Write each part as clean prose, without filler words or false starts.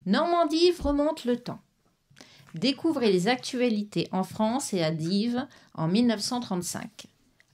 Normandie remonte le temps. Découvrez les actualités en France et à Dives en 1935.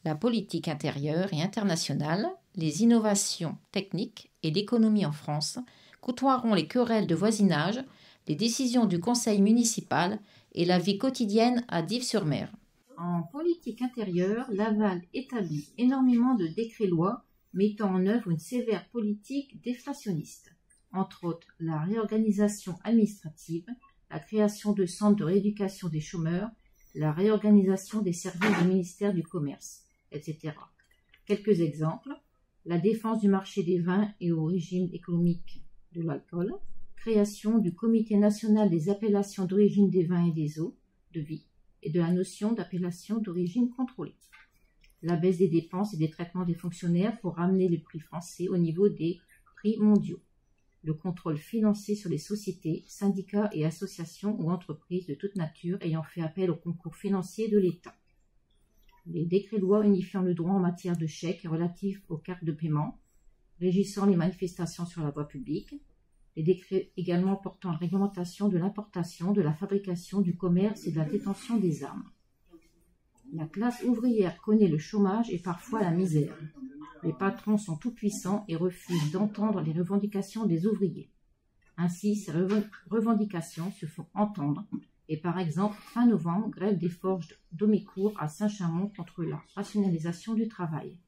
La politique intérieure et internationale, les innovations techniques et l'économie en France côtoieront les querelles de voisinage, les décisions du conseil municipal et la vie quotidienne à Dives-sur-Mer. En politique intérieure, Laval établit énormément de décrets-lois mettant en œuvre une sévère politique déflationniste. Entre autres, la réorganisation administrative, la création de centres de rééducation des chômeurs, la réorganisation des services du ministère du Commerce, etc. Quelques exemples: la défense du marché des vins et au régime économique de l'alcool, création du Comité national des appellations d'origine des vins et des eaux de vie et de la notion d'appellation d'origine contrôlée, la baisse des dépenses et des traitements des fonctionnaires pour ramener le prix français au niveau des prix mondiaux, le contrôle financier sur les sociétés, syndicats et associations ou entreprises de toute nature ayant fait appel au concours financier de l'État, les décrets-lois unifiant le droit en matière de chèques et relatifs aux cartes de paiement, régissant les manifestations sur la voie publique, les décrets également portant la réglementation de l'importation, de la fabrication, du commerce et de la détention des armes. La classe ouvrière connaît le chômage et parfois la misère. Les patrons sont tout-puissants et refusent d'entendre les revendications des ouvriers. Ainsi, ces revendications se font entendre et par exemple, fin novembre, grève des forges d'Aumécourt à Saint-Chamond contre la rationalisation du travail.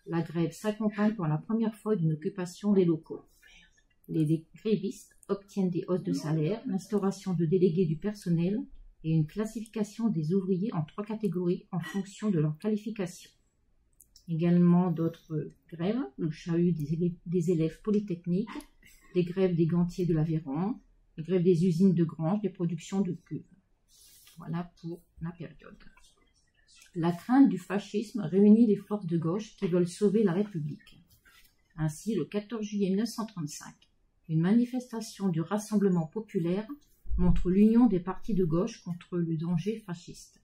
La grève s'accompagne pour la première fois d'une occupation des locaux. Les grévistes obtiennent des hausses de salaire, l'instauration de délégués du personnel et une classification des ouvriers en 3 catégories en fonction de leur qualification. Également d'autres grèves, le chahut des élèves polytechniques, les grèves des gantiers de l'Aveyron, les grèves des usines de Grange, des productions de cuves. Voilà pour la période. La crainte du fascisme réunit les forces de gauche qui veulent sauver la République. Ainsi, le 14 juillet 1935, une manifestation du Rassemblement populaire montre l'union des partis de gauche contre le danger fasciste.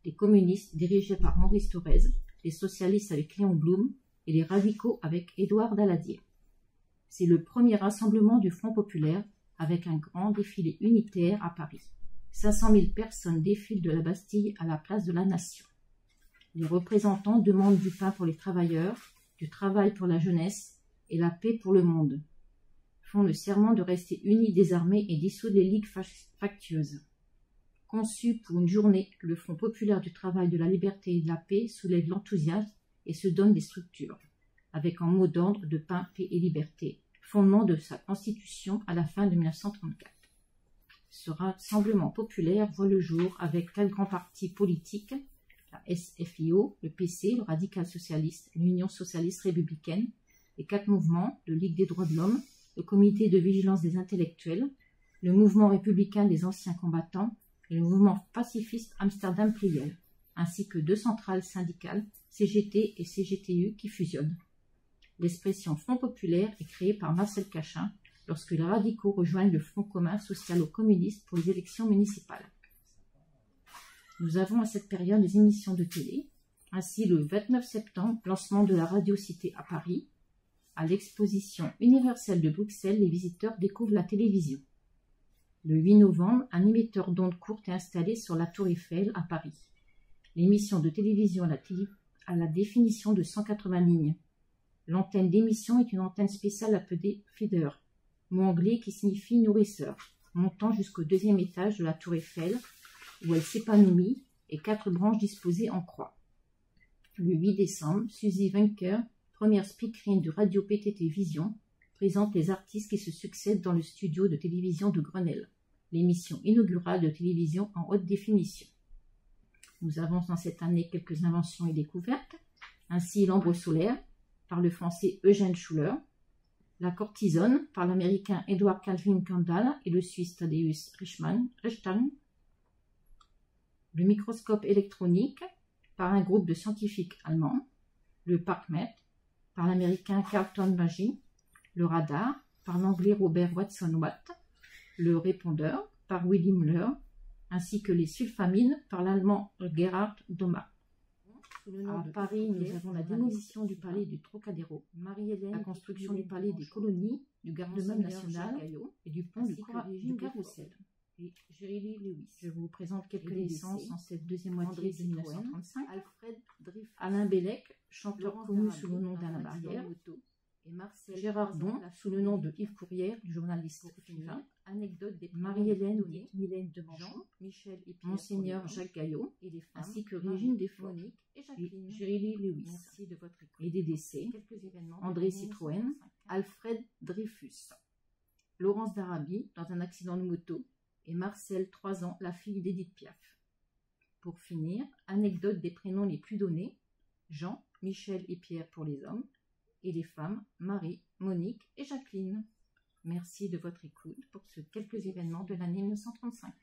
Les communistes dirigés par Maurice Thorez, les socialistes avec Léon Blum et les radicaux avec Édouard Daladier. C'est le premier rassemblement du Front populaire avec un grand défilé unitaire à Paris. 500 000 personnes défilent de la Bastille à la place de la Nation. Les représentants demandent du pain pour les travailleurs, du travail pour la jeunesse et la paix pour le monde. Font le serment de rester unis, désarmés et dissoudre les ligues factieuses. Conçu pour une journée, le Front populaire du travail, de la liberté et de la paix soulève l'enthousiasme et se donne des structures, avec en mot d'ordre de pain, paix et liberté, fondement de sa constitution à la fin de 1934. Ce rassemblement populaire voit le jour avec 4 grands partis politiques, la SFIO, le PC, le Radical socialiste, l'Union socialiste républicaine, les 4 mouvements, le Ligue des droits de l'homme, le Comité de vigilance des intellectuels, le Mouvement républicain des anciens combattants et le Mouvement pacifiste Amsterdam Pleyel, ainsi que 2 centrales syndicales, CGT et CGTU, qui fusionnent. L'expression Front populaire est créée par Marcel Cachin lorsque les radicaux rejoignent le Front commun socialo-communiste pour les élections municipales. Nous avons à cette période des émissions de télé. Ainsi, le 29 septembre, lancement de la Radio Cité à Paris. À l'exposition universelle de Bruxelles, les visiteurs découvrent la télévision. Le 8 novembre, un émetteur d'ondes courtes est installé sur la Tour Eiffel à Paris. L'émission de télévision à la définition de 180 lignes. L'antenne d'émission est une antenne spéciale appelée feeder, mot anglais qui signifie nourrisseur, montant jusqu'au 2e étage de la Tour Eiffel, où elle s'épanouit, et 4 branches disposées en croix. Le 8 décembre, Suzy Wencker, première speakerine de Radio PTT Vision, présente les artistes qui se succèdent dans le studio de télévision de Grenelle, l'émission inaugurale de télévision en haute définition. Nous avons dans cette année quelques inventions et découvertes, ainsi l'ambre solaire, par le français Eugène Schuller, la cortisone, par l'américain Edward Calvin Kendall et le suisse Tadeusz Reichmann, le microscope électronique, par un groupe de scientifiques allemands, le ParkMet, par l'américain Carlton Magee, le radar, par l'anglais Robert Watson-Watt, le répondeur, par Willy Müller, ainsi que les sulfamines, par l'allemand Gerhard Domer. sous le nom À de Paris, nous avons la démolition du palais du Trocadéro, Marie-Hélène, la construction du palais des colonies, du garde-meuble national et du pont du Carrousel. Et Jerry Lewis. Je vous présente quelques Et des naissances décès. en cette deuxième moitié de André 1935. Alfred Dreyfus, Alain Bellec, chanteur Laurence connu Darabi, sous le nom dans d'Alain un accident Barrière. de moto, et Marcel Gérard Croizon, Don, la sous le nom de Yves Courrière, du journaliste Pour écrivain. finir, anecdote des Marie-Hélène, donnée, dite Mylène de Manchon, Jean, Michel et Pierre Monseigneur pour les Jacques Gaillot, et les femmes, ainsi que Marie, Régine Desforts, Monique et et Jacqueline. Jerry Lewis. Merci de votre écoute. Et des décès, Quelques événements. André Citroën, Alfred Dreyfus, Laurence Darabi, dans un accident de moto, et Marcel, 3 ans, la fille d'Édith Piaf. Pour finir, anecdote des prénoms les plus donnés, Jean, Michel et Pierre pour les hommes, et les femmes, Marie, Monique et Jacqueline. Merci de votre écoute pour ces quelques événements de l'année 1935.